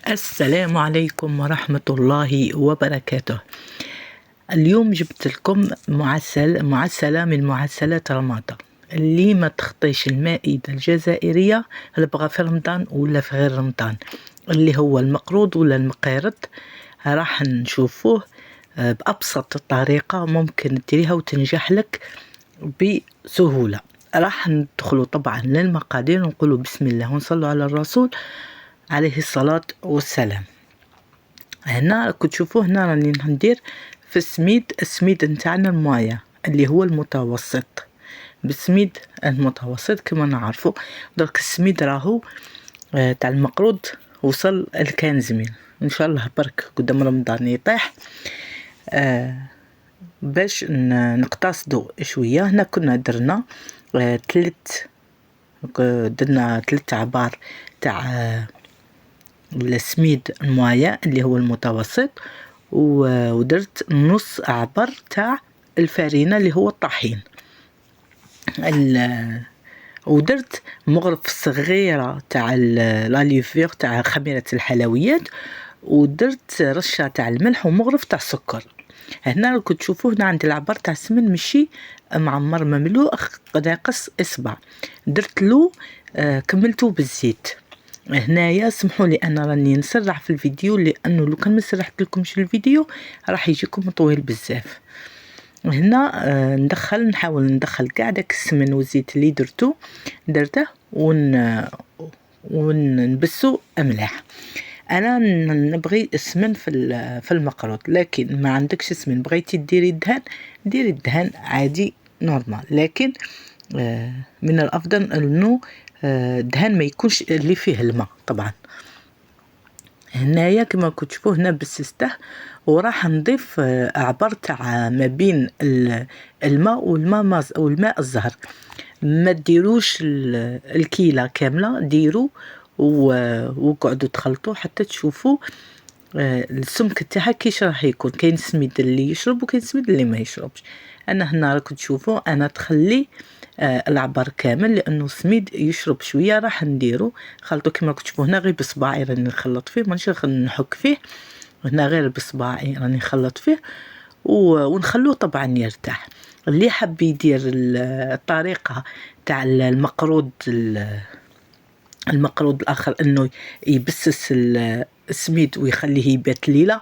السلام عليكم ورحمة الله وبركاته. اليوم جبت لكم معسلة من معسلات رمضان اللي ما تخطيش المائدة الجزائرية، اللي بغى في رمضان ولا في غير رمضان، اللي هو المقروض ولا المقيرض. راح نشوفوه بأبسط طريقة ممكن تديريها وتنجح لك بسهولة. راح ندخلوا طبعا للمقادير ونقولوا بسم الله ونصلوا على الرسول عليه الصلاة والسلام. هنا كنت تشوفوه، هنا راني ندير في السميد نتاعنا الموية اللي هو المتوسط، بالسميد المتوسط كما نعرفه. درك السميد راهو تاع المقروض وصل ل15 ان شاء الله برك قدام رمضان يطيح. باش نقتصدوا شويه، هنا كنا درنا درنا 3 عبار تاع السميد الموية اللي هو المتوسط، ودرت نص عبر تاع الفارينة اللي هو الطحين، ودرت مغرف صغيرة تاع لاليفير تاع خميرة الحلويات، ودرت رشة تاع الملح ومغرف تاع السكر. هنا كنت تشوفوه، هنا عندي العبار تاع السمن مشي معمر مملوء ناقص إصبع، درت له كملته بالزيت. هنايا سمحوا لي انا راني نسرع في الفيديو، لانه لو كان ما سرحت لكمش الفيديو راح يجيكم طويل بزاف. هنا نحاول ندخل كاع داك السمن والزيت اللي درته ونبسو مليح. انا نبغي السمن في المقروط، لكن ما عندكش سمن بغيتي ديري الدهن عادي نورمال، لكن من الافضل انه الدهن ما يكونش اللي فيه الماء طبعا. هنايا كما كنت تشوفوا هنا بسسته، وراح نضيف عبر تاع ما بين الماء والماء الزهر. ما ديروش الكيلة كاملة، ديروا وقعدوا تخلطوا حتى تشوفوا السمك تاعها كيش راح يكون. كاين سميد اللي يشرب وكاين سميد اللي ما يشربش. انا هنا راكم تشوفوا انا تخلي العبر كامل، لانه السميد يشرب شويه. راح نديرو خلطو كما راكم تشوفوا هنا، غير بصباعي راني نخلط فيه، مانيش نحك فيه، هنا غير بصباعي راني نخلط فيه ونخلوه طبعا يرتاح. اللي حب يدير الطريقه تاع المقروض الاخر، انه يبسس السميد ويخليه يبات ليله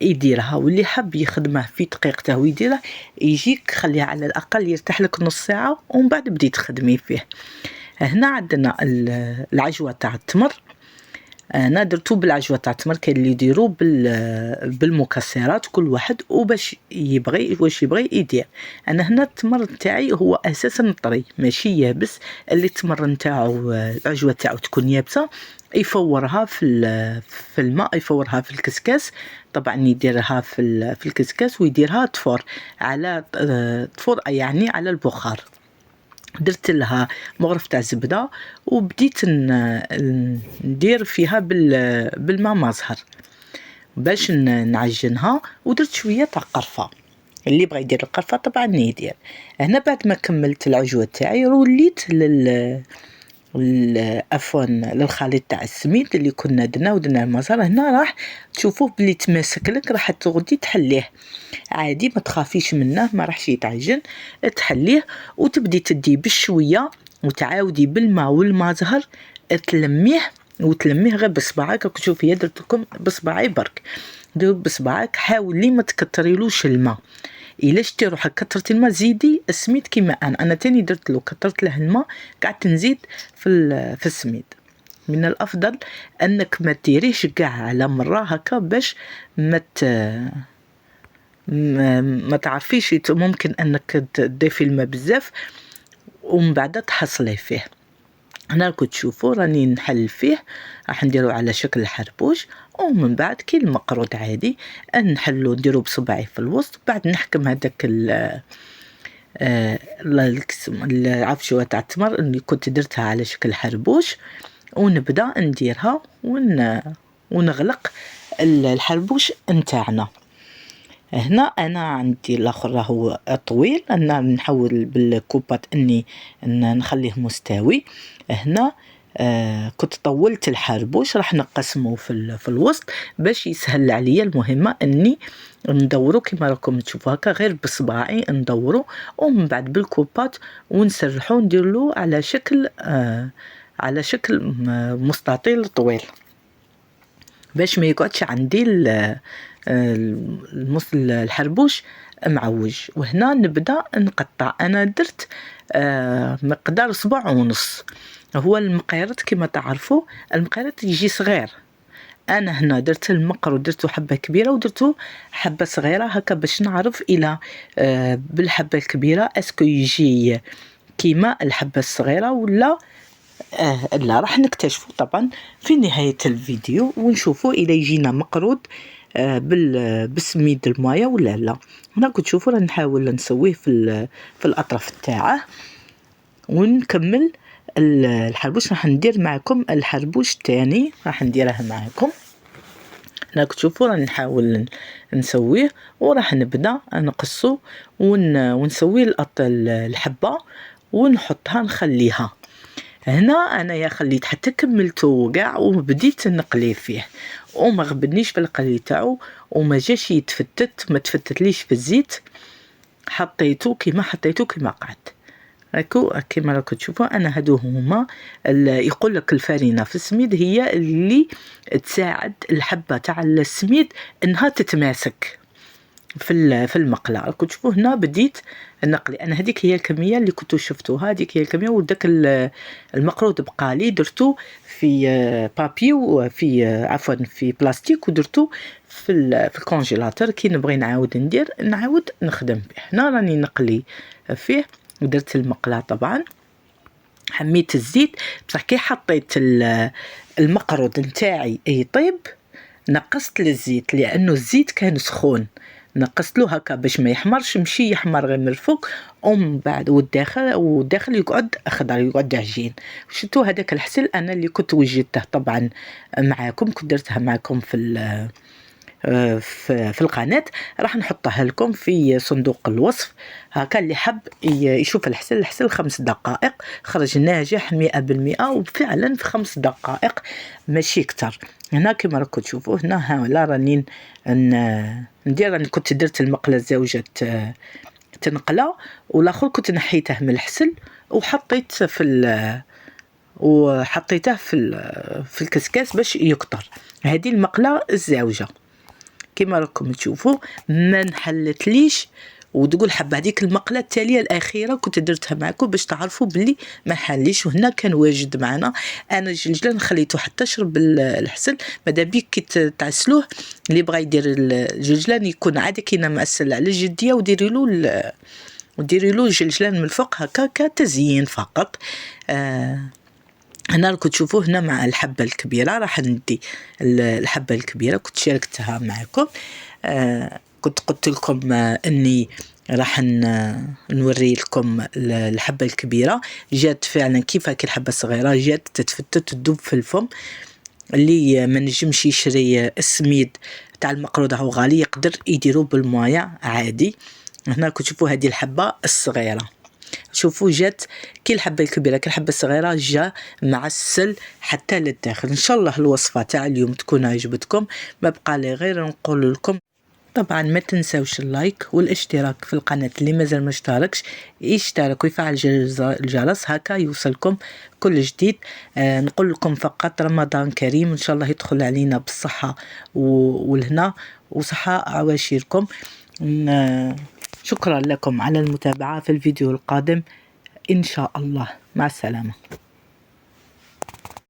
يديرها، واللي حب يخدمه في دقيقته ويديره يجيك خليها على الاقل يرتاح لك نص ساعه ومن بعد بديت تخدمي فيه. هنا عندنا العجوه تاع التمر. انا درتو بالعجوه تاع التمر، كاين اللي يديروا بالمكسرات، كل واحد وباش يبغي واش يبغي يدير. انا هنا التمر تاعي هو اساسا طري ماشي يابس، اللي التمر نتاعو العجوه تاعو تكون يابسه يفورها في الماء، يفورها في الكسكاس طبعا، يديرها في الكسكاس ويديرها تفور على يعني على البخار. درت لها مغرف تاع زبده وبديت ندير فيها بالماء مازهر باش نعجنها، ودرت شويه تاع قرفه. اللي بغى يدير القرفه طبعا يدير. هنا بعد ما كملت العجوه تاعي وليت عفوا للخليط تاع السميد اللي كنا درنا المازهر. هنا راح تشوفوه بلي تماسك لك، راح تغدي تحليه عادي، ما تخافيش منه، ما راحش يتعجن. تحليه وتبدي تدي بشويه وتعاودي بالماء والمازهر تلميه غير بصباعك. راك تشوفي درت لكم بصباعي برك، دير بصباعك، حاولي ما تكتريلوش الماء. الا شتي روحك كثرتي الماء زيدي السميد كيما انا تاني درت له كثرت له الماء، قعدت نزيد في السميد. من الافضل انك ما ديريش كاع على مره هكا باش ما تعرفيش، ممكن انك تضيفي الماء بزاف ومن بعد تحصلي فيه. هنا كنت تشوفوا راني نحل فيه، راح نديرو على شكل حربوش، ومن بعد كي المقروض عادي نحلو نديرو بصبعي في الوسط. بعد نحكم هذاك العفشوه تاع التمر اللي كنت درتها على شكل حربوش، ونبدا نديرها ونغلق الحربوش نتاعنا. هنا انا عندي الاخر راهو طويل، انا نحاول بالكوبات اني نخليه مستوي. هنا كنت طولت الحربوش، راح نقسمه في الوسط باش يسهل عليا المهمة اني ندورو كما راكم تشوفوا هكا غير بصباعي ندورو، ومن بعد بالكوبات ونسرحو نديرلو على شكل مستطيل طويل باش ما يقعدش عندي الحربوش معوج. وهنا نبدا نقطع. انا درت مقدار 1.5 هو المقيرط كما تعرفوا، المقيرط يجي صغير. انا هنا درت المقر درتو حبه كبيره ودرتو حبه صغيره هكا باش نعرف الى بالحبه الكبيره اسكو يجي كيما الحبه الصغيره ولا لا. راح نكتشفوا طبعا في نهايه الفيديو ونشوفوا الى يجينا مقرود بالسميد المايه ولا لا. هنا كنت تشوفوا راه نحاول نسويه في الاطراف تاعه ونكمل الحربوش. راح ندير معكم الحربوش الثاني، راح نديره معكم. راك تشوفوا راه نحاول نسويه وراح نبدا نقصه ونسوي الحبه ونحطها نخليها هنا. انا خليت حتى كملته كاع وبديت نقلي فيه وما غبنيش في القلي تاعو وما جاش يتفتت، ما تفتتليش في الزيت، حطيته كيما قعد هاكو كيما راكم تشوفوا. انا هادو هما يقول لك الفرينه في السميد هي اللي تساعد الحبه تاع السميد انها تتماسك في المقله. راكم تشوفوا هنا بديت نقلي. انا هذيك هي الكميه اللي كنتو شفتوها، هذيك هي الكميه. وداك المقرود بقى لي درتو في بابي وفي عفوا في بلاستيك ودرتو في الكونجيلاتور. كي نبغي نعاود نخدم به. هنا راني نقلي فيه ودرت المقله طبعا حميت الزيت بصح كي حطيت المقرود نتاعي يطيب نقصت للزيت لانه الزيت كان سخون. نقصت له هكا باش ما يحمرش، مشي يحمر غير من الفوق ومن بعد والداخل يقعد اخضر يقعد عجين. شفتوا هذاك الحسل انا اللي كنت وجدته طبعا معاكم، كنت درتها معكم في القناة. راح نحطها لكم في صندوق الوصف هكا اللي حب يشوف الحسل 5 دقائق خرج ناجح 100% وفعلا في 5 دقائق ماشي كتر. هنا كما راكم تشوفوا هنا لا راني ندير. راني كنت درت المقله زوجة تنقله والاخر كنت نحيته من الحسل وحطيته في الكسكاس باش يكتر. هذه المقله الزوجه كما راكم تشوفوا ما نحلتليش وتقول حبه. هذيك المقله التاليه الاخيره كنت درتها معكم باش تعرفوا باللي ما حليش. وهنا كان واجد معنا. انا الجلجلان خليته حتى شرب الحسل. ماذا بيك كي تعسلوه اللي بغى يدير الجلجلان يكون عادي كينا معسل على الجديه وديري له الجلجلان من الفوق هكا كتزيين فقط. هنا راكم تشوفوا هنا مع الحبه الكبيره راح ندي الحبه الكبيره كنت شاركتها معكم. كنت قلت لكم اني راح نوري لكم الحبه الكبيره جات فعلا كيف هكا. الحبه الصغيره جات تتفتت تدوب في الفم. اللي ما نجمش يشري السميد تاع المقرود هو غالي يقدر يديرو بالمايه عادي. هنا كنت تشوفوا هذه الحبه الصغيره شوفوا جات كي الحبه الكبيره كي الحبه الصغيره جا معسل حتى للداخل. ان شاء الله الوصفه تاع اليوم تكون عجبتكم. ما بقى لي غير نقول لكم طبعا ما تنسوش اللايك والاشتراك في القناه اللي مازال ما اشتركش يشترك ويفعل الجرس هكا يوصلكم كل جديد. نقول لكم فقط رمضان كريم ان شاء الله يدخل علينا بالصحه والهنا وصحه عواشركم. شكرا لكم على المتابعة. في الفيديو القادم إن شاء الله. مع السلامة.